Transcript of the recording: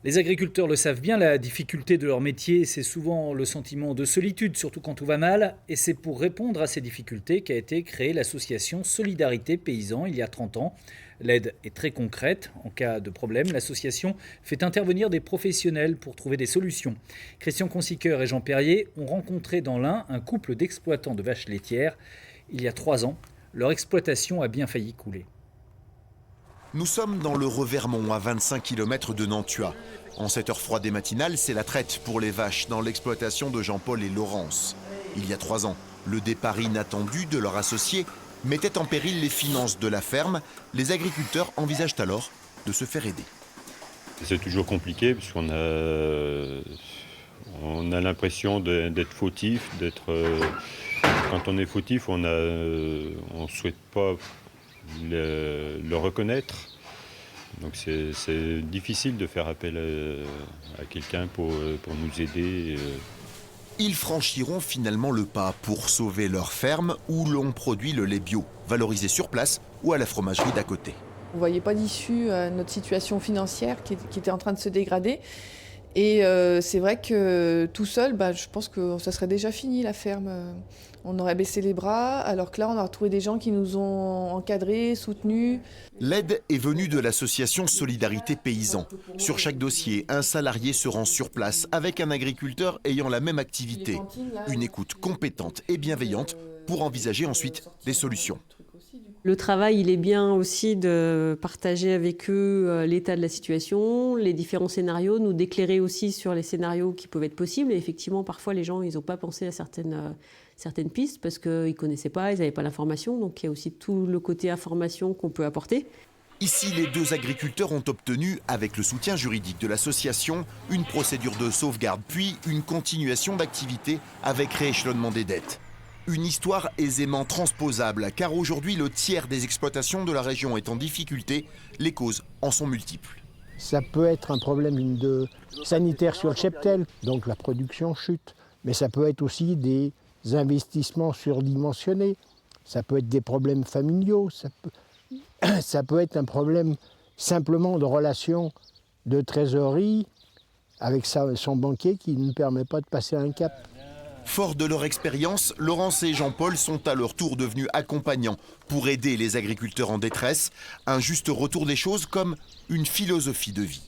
Les agriculteurs le savent bien, la difficulté de leur métier, c'est souvent le sentiment de solitude, surtout quand tout va mal. Et c'est pour répondre à ces difficultés qu'a été créée l'association Solidarité Paysans il y a 30 ans. L'aide est très concrète. En cas de problème, l'association fait intervenir des professionnels pour trouver des solutions. Christian Consiqueur et Jean Perrier ont rencontré dans l'Ain un couple d'exploitants de vaches laitières. Il y a 3 ans, leur exploitation a bien failli couler. Nous sommes dans le Revermont, à 25 km de Nantua. En cette heure froide et matinale, c'est la traite pour les vaches dans l'exploitation de Jean-Paul et Laurence. Il y a 3 ans, le départ inattendu de leur associé mettait en péril les finances de la ferme. Les agriculteurs envisagent alors de se faire aider. C'est toujours compliqué parce qu'on a l'impression d'être fautif, quand on est fautif, on ne souhaite pas le reconnaître. Donc c'est difficile de faire appel à quelqu'un pour nous aider. Ils franchiront finalement le pas pour sauver leur ferme où l'on produit le lait bio, valorisé sur place ou à la fromagerie d'à côté. On ne voyait pas d'issue à notre situation financière qui était en train de se dégrader. Et c'est vrai que tout seul, je pense que ça serait déjà fini la ferme. On aurait baissé les bras, alors que là, on a retrouvé des gens qui nous ont encadrés, soutenus. L'aide est venue de l'association Solidarité Paysans. Sur chaque dossier, un salarié se rend sur place avec un agriculteur ayant la même activité. Une écoute compétente et bienveillante pour envisager ensuite des solutions. Le travail, il est bien aussi de partager avec eux l'état de la situation, les différents scénarios, nous d'éclairer aussi sur les scénarios qui peuvent être possibles. Et effectivement, parfois, les gens, ils n'ont pas pensé à certaines pistes parce qu'ils ne connaissaient pas, ils n'avaient pas l'information. Donc, il y a aussi tout le côté information qu'on peut apporter. Ici, les 2 agriculteurs ont obtenu, avec le soutien juridique de l'association, une procédure de sauvegarde, puis une continuation d'activité avec rééchelonnement des dettes. Une histoire aisément transposable, car aujourd'hui, le tiers des exploitations de la région est en difficulté. Les causes en sont multiples. Ça peut être un problème sanitaire sur le cheptel, donc la production chute. Mais ça peut être aussi des investissements surdimensionnés. Ça peut être des problèmes familiaux. Ça peut être un problème simplement de relation de trésorerie avec son banquier qui ne permet pas de passer un cap. Forts de leur expérience, Laurence et Jean-Paul sont à leur tour devenus accompagnants pour aider les agriculteurs en détresse. Un juste retour des choses comme une philosophie de vie.